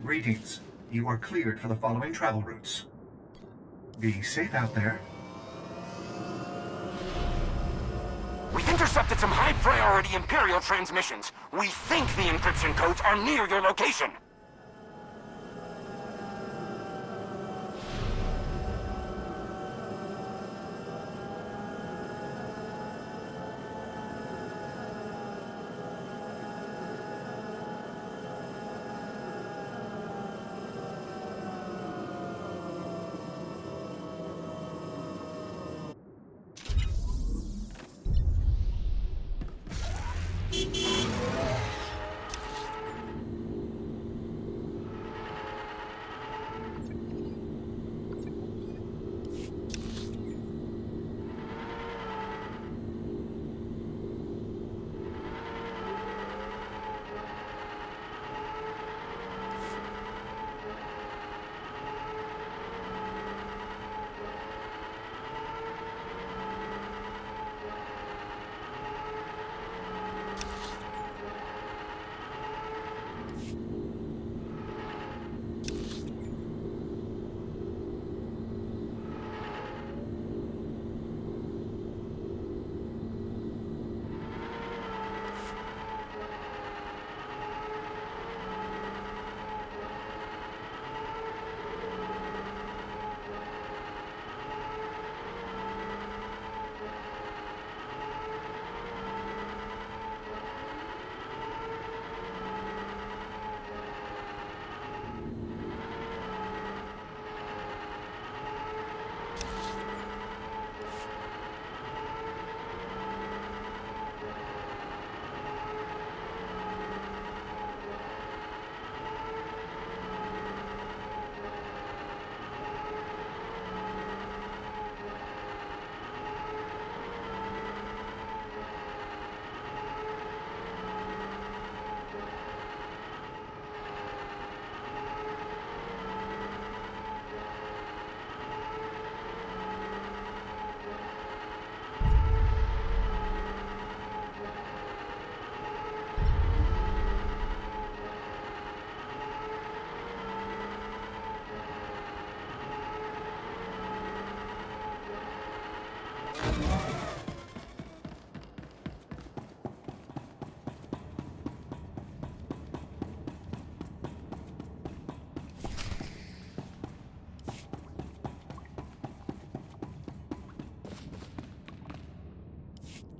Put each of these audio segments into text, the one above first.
Greetings. You are cleared for the following travel routes. Be safe out there. We've intercepted some high-priority Imperial transmissions. We think the encryption codes are near your location.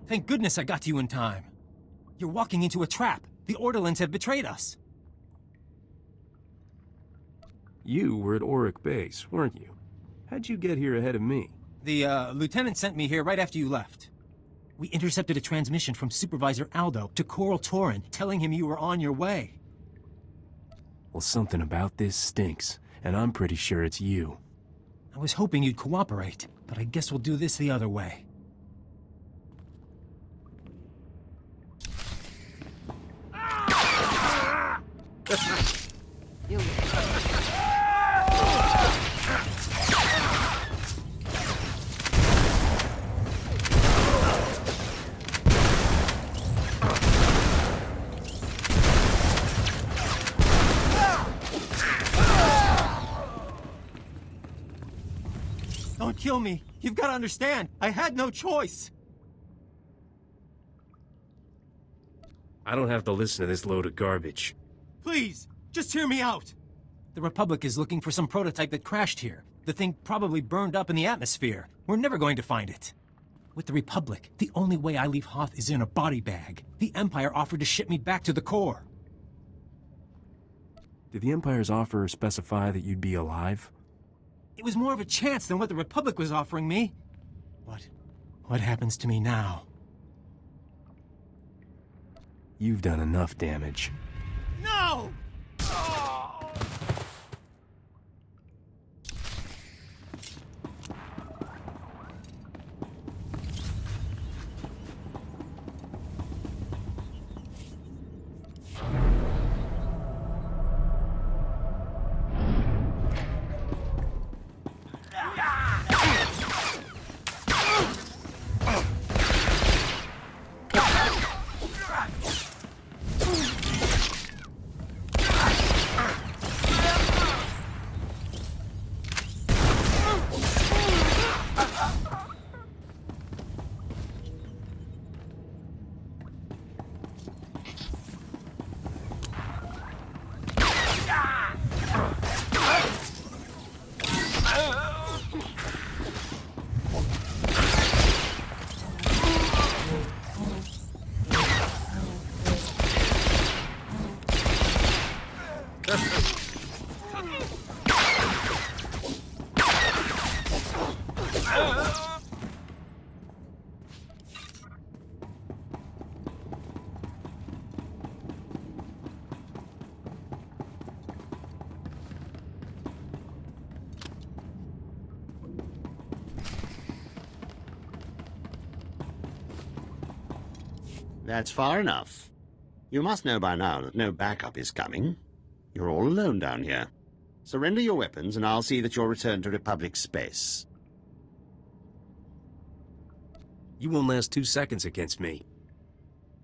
Thank goodness I got to you in time. You're walking into a trap. The Orderlands have betrayed us. You were at Auric Base, weren't you? How'd you get here ahead of me? The, lieutenant sent me here right after you left. We intercepted a transmission from Supervisor Aldo to Coral Torin, telling him you were on your way. Well, something about this stinks, and I'm pretty sure it's you. I was hoping you'd cooperate, but I guess we'll do this the other way. Don't kill me. You've got to understand. I had no choice. I don't have to listen to this load of garbage. Please, just hear me out. The Republic is looking for some prototype that crashed here. The thing probably burned up in the atmosphere. We're never going to find it. With the Republic, the only way I leave Hoth is in a body bag. The Empire offered to ship me back to the core. Did the Empire's offer specify that you'd be alive? It was more of a chance than what the Republic was offering me. What happens to me now? You've done enough damage. No! That's far enough. You must know by now that no backup is coming. You're all alone down here. Surrender your weapons and I'll see that you're returned to Republic space. You won't last 2 seconds against me.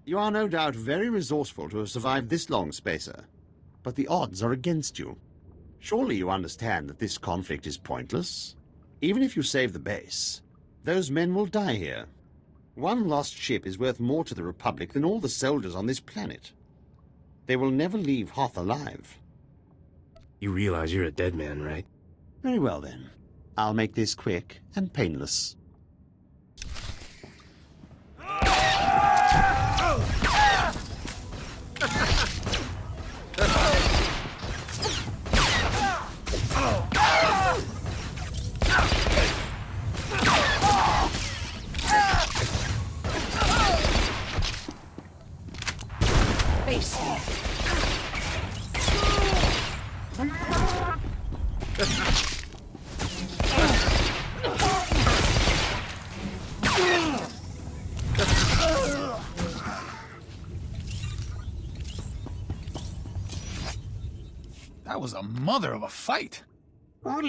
You are no doubt very resourceful to have survived this long, Spacer. But the odds are against you. Surely you understand that this conflict is pointless? Even if you save the base, those men will die here. One lost ship is worth more to the Republic than all the soldiers on this planet. They will never leave Hoth alive. You realize you're a dead man, right? Very well then. I'll make this quick and painless. That was a mother of a fight. I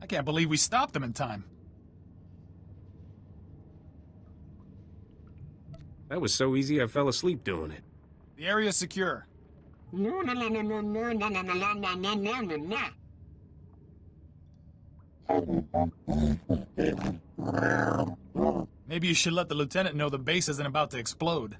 can't believe we stopped them in time. That was so easy I fell asleep doing it. The area's secure. Maybe you should let the lieutenant know the base isn't about to explode.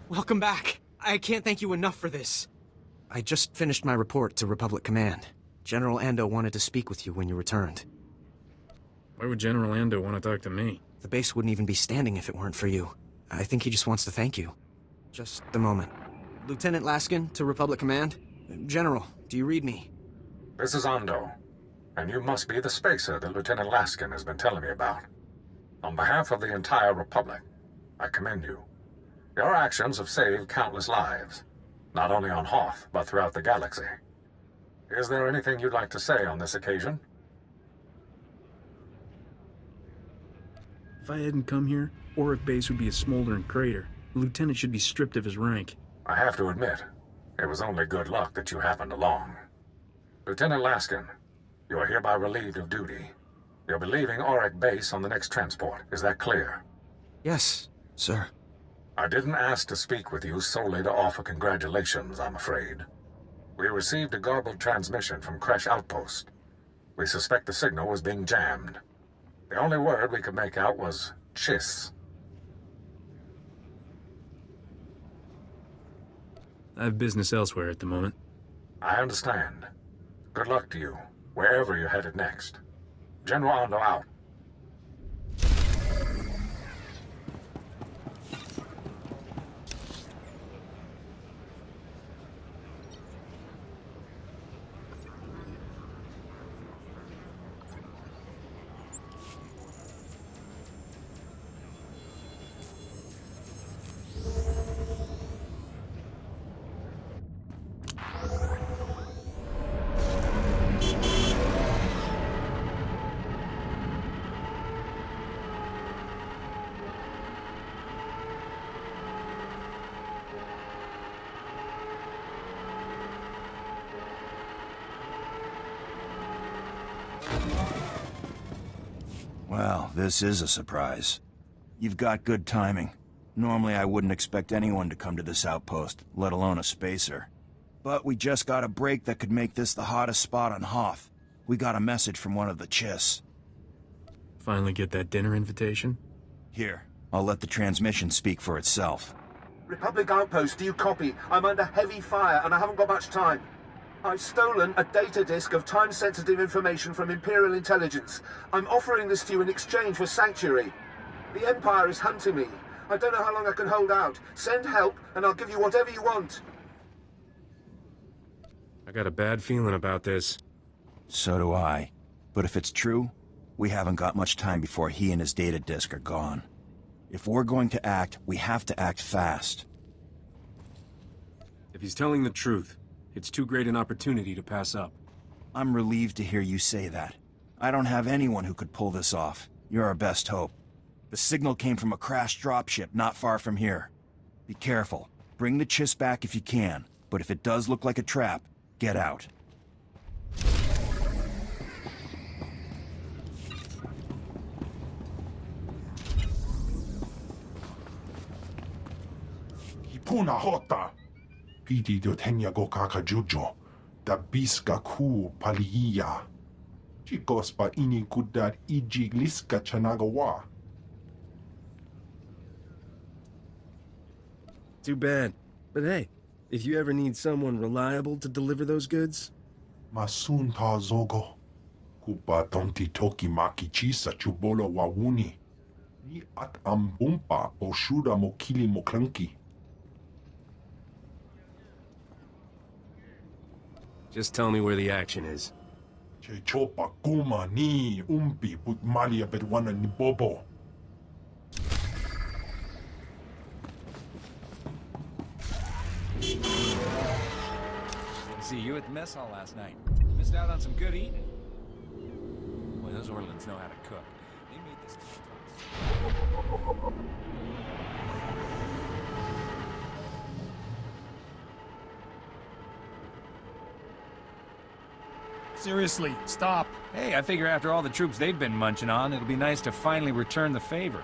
Welcome back. I can't thank you enough for this. I just finished my report to Republic Command. General Ando wanted to speak with you when you returned. Why would General Ando want to talk to me? The base wouldn't even be standing if it weren't for you. I think he just wants to thank you. Just a moment. Lieutenant Laskin to Republic Command? General, do you read me? This is Ando, and you must be the spacer that Lieutenant Laskin has been telling me about. On behalf of the entire Republic, I commend you. Your actions have saved countless lives, not only on Hoth, but throughout the galaxy. Is there anything you'd like to say on this occasion? If I hadn't come here, Auric Base would be a smoldering crater. The lieutenant should be stripped of his rank. I have to admit, it was only good luck that you happened along. Lieutenant Laskin, you are hereby relieved of duty. You'll be leaving Auric Base on the next transport. Is that clear? Yes, sir. I didn't ask to speak with you solely to offer congratulations, I'm afraid. We received a garbled transmission from Crash Outpost. We suspect the signal was being jammed. The only word we could make out was Chiss. I have business elsewhere at the moment. I understand. Good luck to you, wherever you're headed next. General Ando out. Well, this is a surprise. You've got good timing. Normally I wouldn't expect anyone to come to this outpost, let alone a spacer. But we just got a break that could make this the hottest spot on Hoth. We got a message from one of the Chiss. Finally get that dinner invitation? Here, I'll let the transmission speak for itself. Republic Outpost, do you copy? I'm under heavy fire and I haven't got much time. I've stolen a data disk of time-sensitive information from Imperial Intelligence. I'm offering this to you in exchange for sanctuary. The Empire is hunting me. I don't know how long I can hold out. Send help and I'll give you whatever you want. I got a bad feeling about this. So do I. But if it's true, we haven't got much time before he and his data disk are gone. If we're going to act, we have to act fast. If he's telling the truth, it's too great an opportunity to pass up. I'm relieved to hear you say that. I don't have anyone who could pull this off. You're our best hope. The signal came from a crashed dropship not far from here. Be careful. Bring the Chiss back if you can. But if it does look like a trap, get out. Hipuna Hota. Piti do tenyago kakajujo. Da biska ku paliya. Chikos pa ini kudad ijigliska chanagawa. Too bad. But hey, if you ever need someone reliable to deliver those goods... Masun ta zogo. Kupa tonti toki maki chisa chubolo wawuni. Ni at ambumpa o shuda mokili moklanki. Just tell me where the action is. Che chopa kuma ni umpi put malia bedwana ni bobo. See you at the mess hall last night. Missed out on some good eating. Boy, those Orlans know how to cook. They made this Seriously, stop. Hey, I figure after all the troops they've been munching on, it'll be nice to finally return the favor.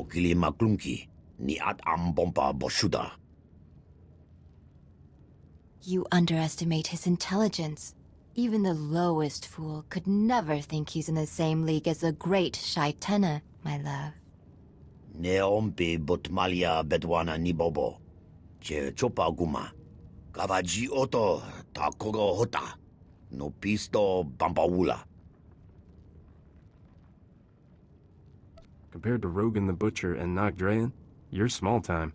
mokili maklunki ni at ambompa boshuda. You underestimate his intelligence. Even the lowest fool could never think he's in the same league as the great Shaitena, my love. Neompe botmalia bedwana nibobo. Che chopa guma. Kavaji oto ta kogo hota. No pisto bampaula. Compared to Rogan the Butcher and Nok Drayan, you're small time.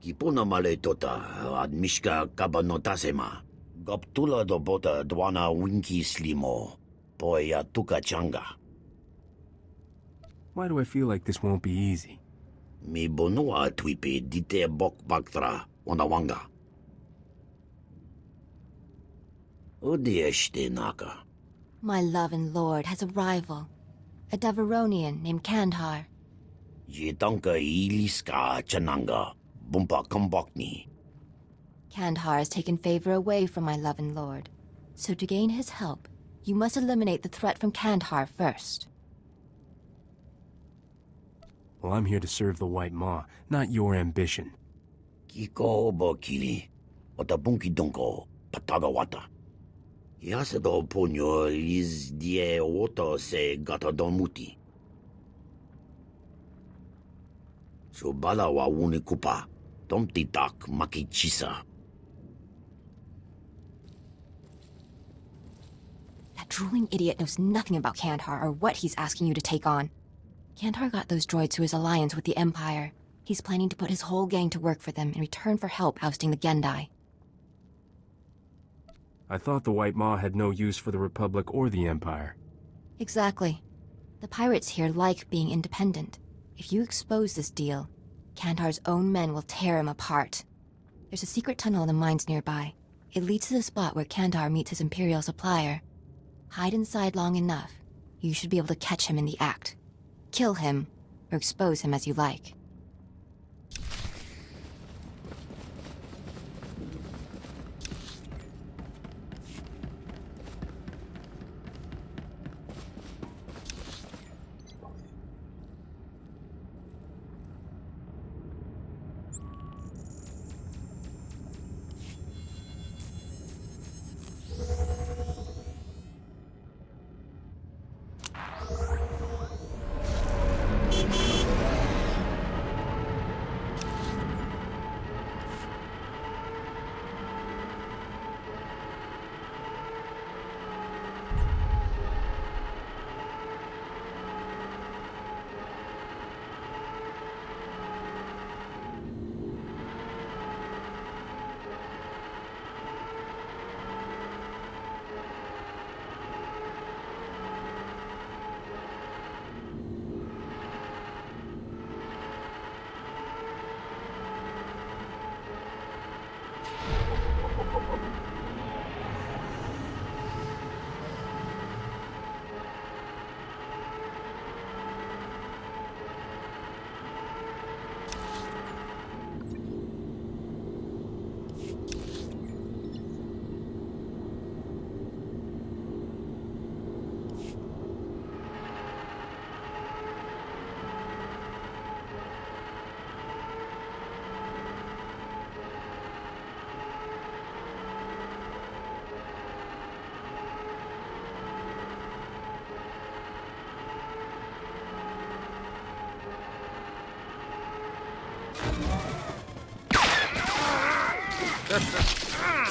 Kipona male tota ad mishka kabanotasema. Gaptula do bota dwana winki slimo. Poya tuka changa. Why do I feel like this won't be easy? Mi bonua twipe dite bok baktra wanawanga. Odieshte naka. My love and lord has a rival, a Deveronian named Kandhar. Jitanka iliska chananga. Bumpa kambokni. Kandhar has taken favor away from my love and lord. So to gain his help, you must eliminate the threat from Kandhar first. Well, I'm here to serve the White Maw, not your ambition. Kiko bokili. Otabunki donko. Patagawata. Yasedo ponyo liz die woto se gata domuti. So bala wa wuni kupa. Tomti tak makichisa. That drooling idiot knows nothing about Kandhar or what he's asking you to take on. Kandhar got those droids through his alliance with the Empire. He's planning to put his whole gang to work for them in return for help ousting the Gendai. I thought the White Maw had no use for the Republic or the Empire. Exactly. The pirates here like being independent. If you expose this deal, Kandhar's own men will tear him apart. There's a secret tunnel in the mines nearby. It leads to the spot where Kandhar meets his Imperial supplier. Hide inside long enough. You should be able to catch him in the act. Kill him, or expose him as you like.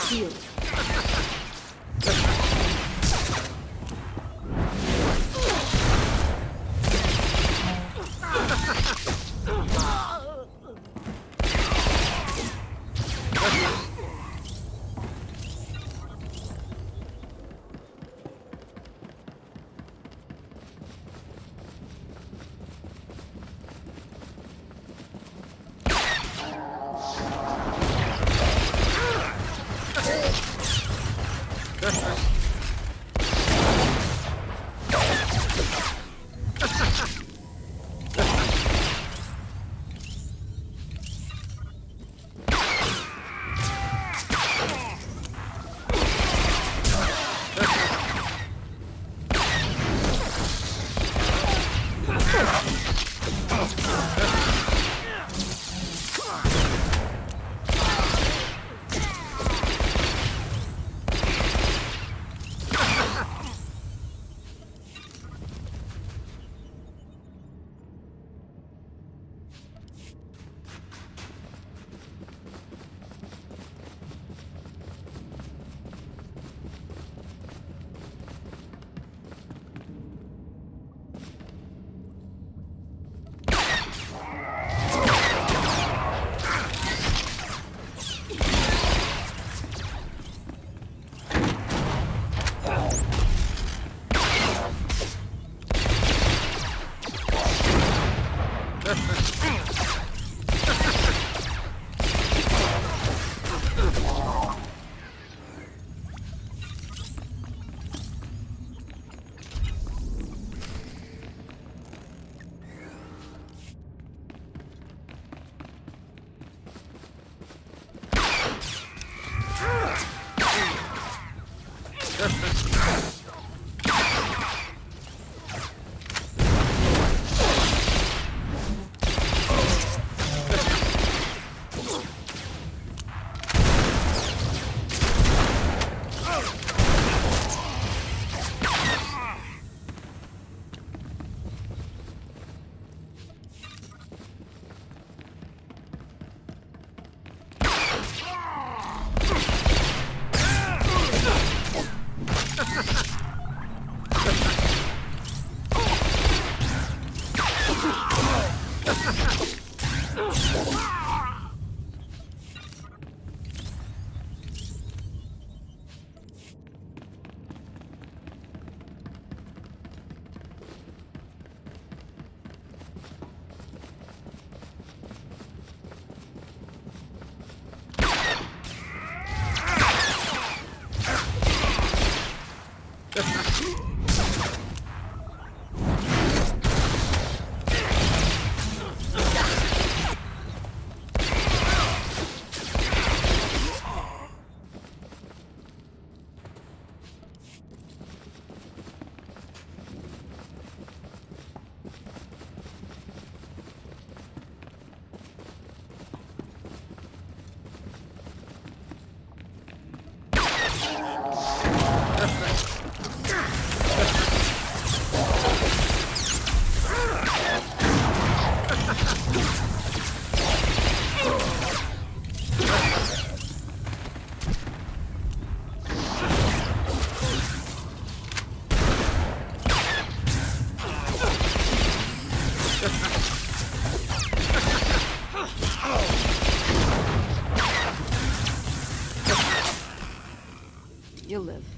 Shield. You'll live.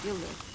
You'll live.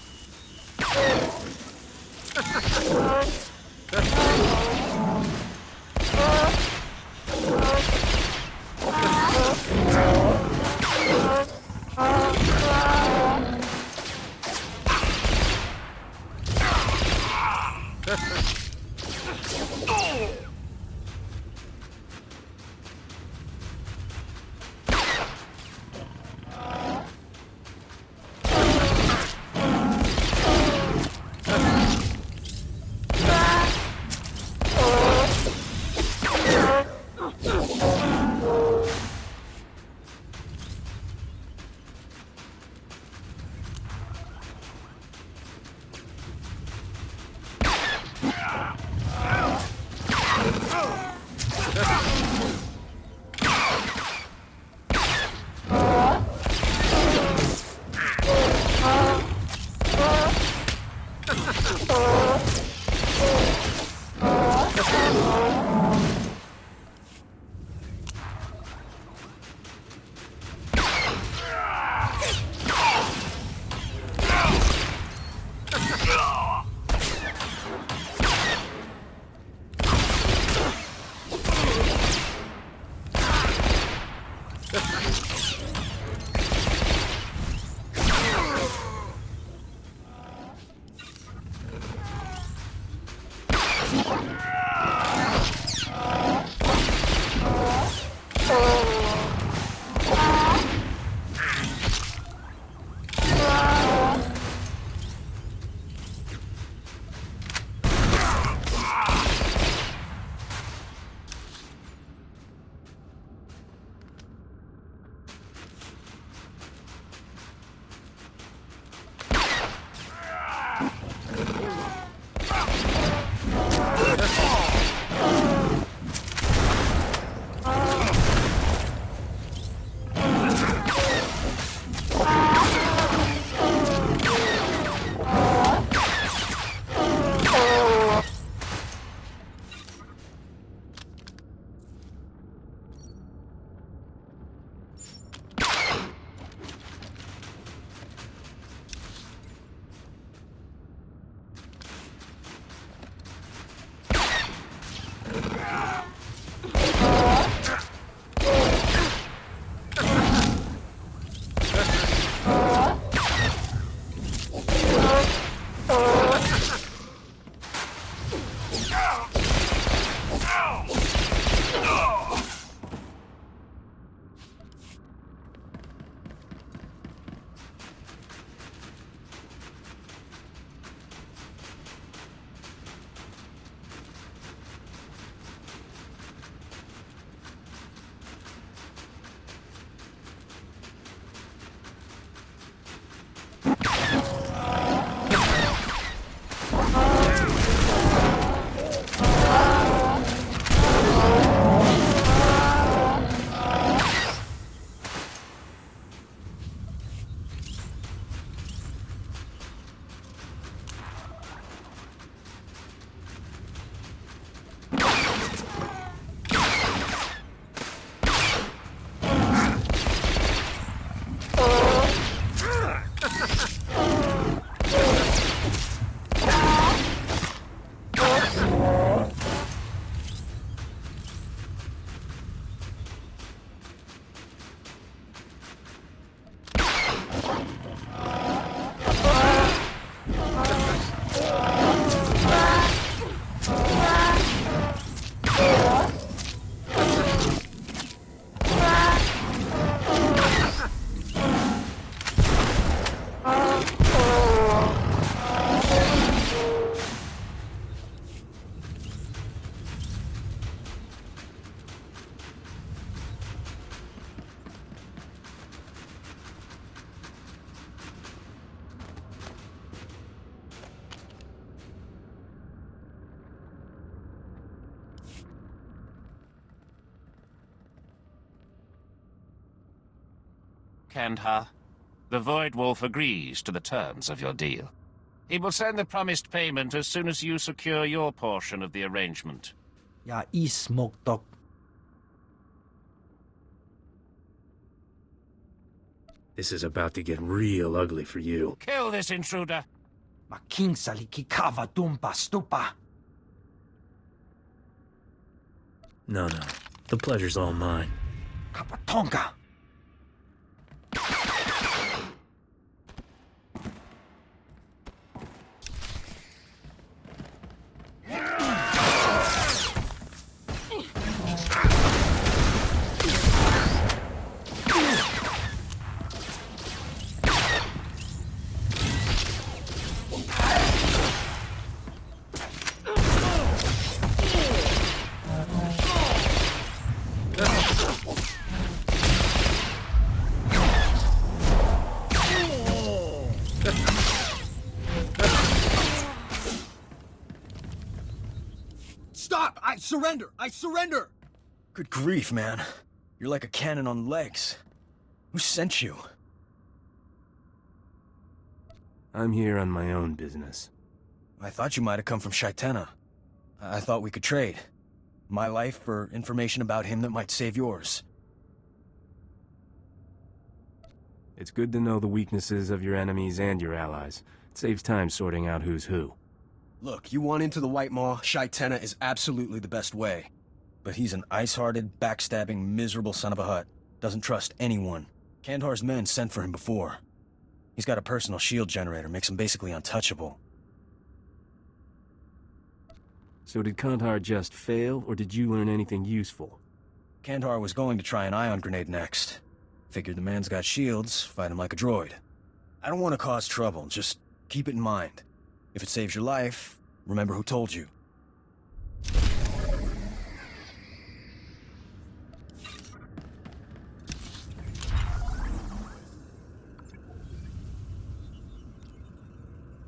Kandha, the Void Wolf agrees to the terms of your deal. He will send the promised payment as soon as you secure your portion of the arrangement. Ja, Smoktok. This is about to get real ugly for you. Kill this intruder! Making salikikava dumpa stupa. No. The pleasure's all mine. Kapatonga. Stop! I surrender! I surrender! Good grief, man. You're like a cannon on legs. Who sent you? I'm here on my own business. I thought you might have come from Shaitena. I thought we could trade. My life for information about him that might save yours. It's good to know the weaknesses of your enemies and your allies. It saves time sorting out who's who. Look, you want into the White Maw, Shaitena is absolutely the best way. But he's an ice-hearted, backstabbing, miserable son of a hut. Doesn't trust anyone. Kandhar's men sent for him before. He's got a personal shield generator, makes him basically untouchable. So did Kandahar just fail, or did you learn anything useful? Kandahar was going to try an ion grenade next. Figured the man's got shields, fight him like a droid. I don't want to cause trouble, just keep it in mind. If it saves your life, remember who told you.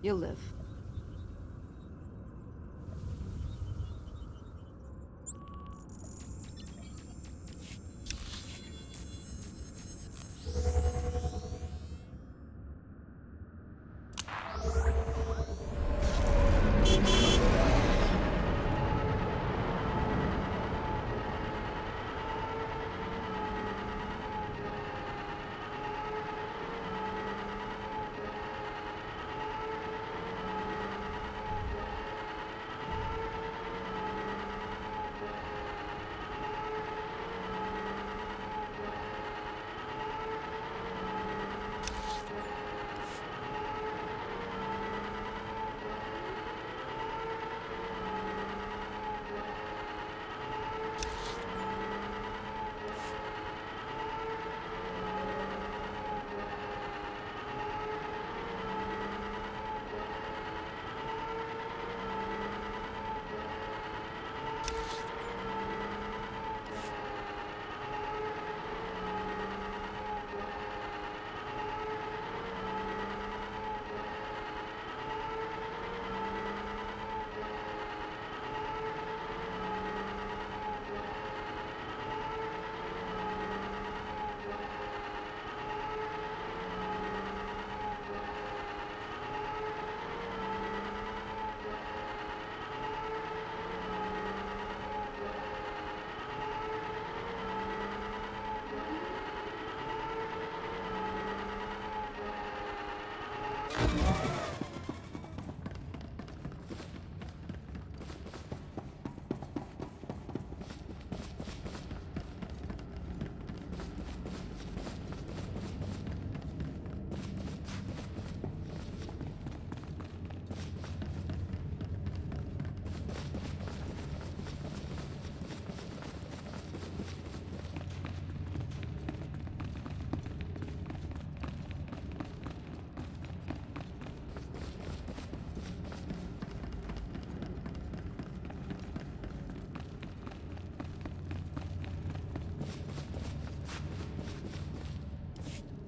You'll live.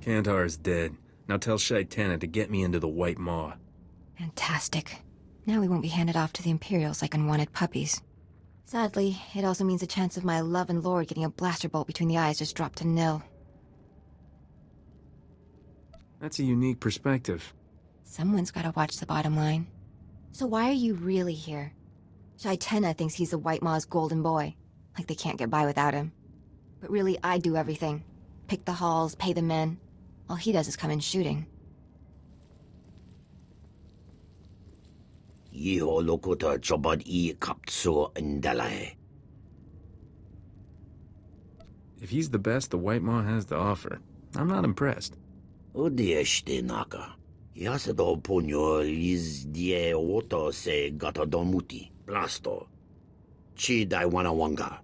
Kandahar's dead. Now tell Shaitana to get me into the White Maw. Fantastic. Now we won't be handed off to the Imperials like unwanted puppies. Sadly, it also means the chance of my love and lord getting a blaster bolt between the eyes just dropped to nil. That's a unique perspective. Someone's gotta watch the bottom line. So why are you really here? Shaitana thinks he's the White Maw's golden boy, like they can't get by without him. But really, I do everything. Pick the halls, pay the men. All he does is come in shooting. Iho lokuta chobad I kapso ndalae. If he's the best the White Maw has to offer, I'm not impressed. Odieshte naka. Yasado ponyo liz die woto se gata domuti. Blasto. Chi daiwana wanga.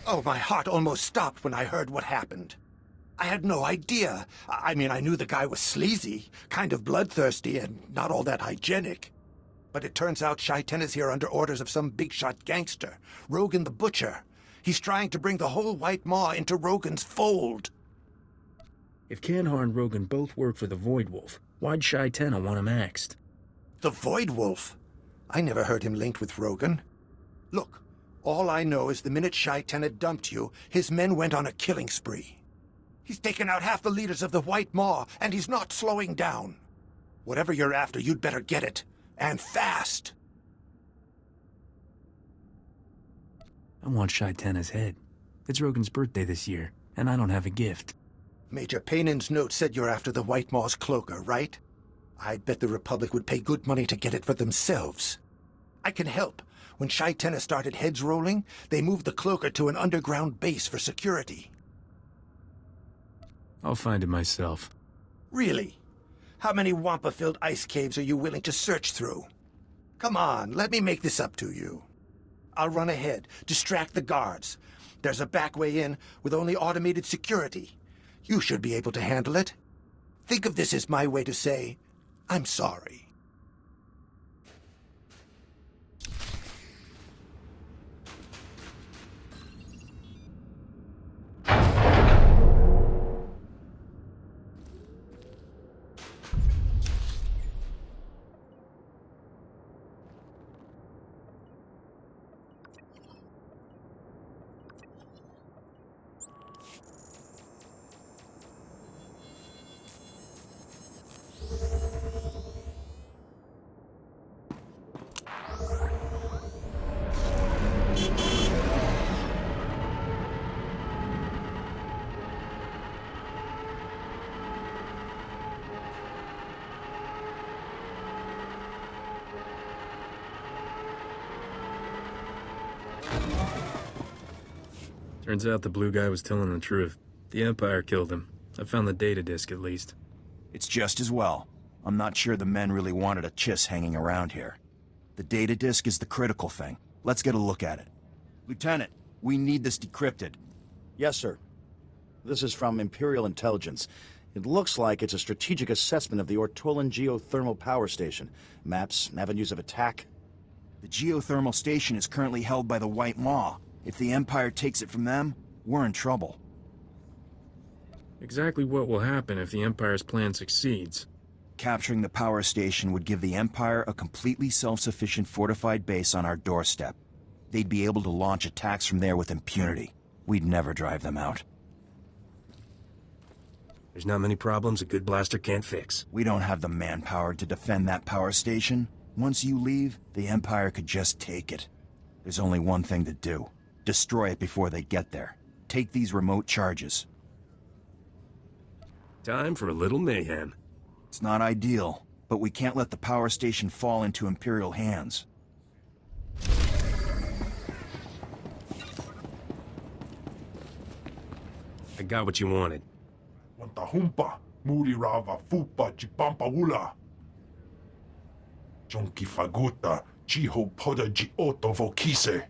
Oh, my heart almost stopped when I heard what happened. I had no idea. I mean, I knew the guy was sleazy, kind of bloodthirsty, and not all that hygienic. But it turns out Shai-Ten's here under orders of some big-shot gangster, Rogan the Butcher. He's trying to bring the whole White Maw into Rogan's fold. If Kandahar and Rogan both work for the Void Wolf, why'd Shai-Ten want him axed? The Void Wolf? I never heard him linked with Rogan. Look, all I know is the minute Shai-Ten had dumped you, his men went on a killing spree. He's taken out half the leaders of the White Maw, and he's not slowing down. Whatever you're after, you'd better get it. And fast. I want Shai-Ten's head. It's Rogan's birthday this year, and I don't have a gift. Major Paynin's note said you're after the White Maw's cloaker, right? I'd bet the Republic would pay good money to get it for themselves. I can help. When Shai-Ten started heads rolling, they moved the cloaker to an underground base for security. I'll find it myself. Really? How many Wampa-filled ice caves are you willing to search through? Come on, let me make this up to you. I'll run ahead, distract the guards. There's a back way in with only automated security. You should be able to handle it. Think of this as my way to say, I'm sorry. Turns out the blue guy was telling the truth. The Empire killed him. I found the data disk, at least. It's just as well. I'm not sure the men really wanted a chiss hanging around here. The data disk is the critical thing. Let's get a look at it. Lieutenant, we need this decrypted. Yes, sir. This is from Imperial Intelligence. It looks like it's a strategic assessment of the Ortolan geothermal power station. Maps, avenues of attack. The geothermal station is currently held by the White Maw. If the Empire takes it from them, we're in trouble. Exactly what will happen if the Empire's plan succeeds? Capturing the power station would give the Empire a completely self-sufficient fortified base on our doorstep. They'd be able to launch attacks from there with impunity. We'd never drive them out. There's not many problems a good blaster can't fix. We don't have the manpower to defend that power station. Once you leave, the Empire could just take it. There's only one thing to do. Destroy it before they get there. Take these remote charges. Time for a little mayhem. It's not ideal, but we can't let the power station fall into Imperial hands. I got what you wanted. Wantahumpa, Murirava Fupa Chipampawula. Jonki Faguta, Jiho Poda Jioto Vokise.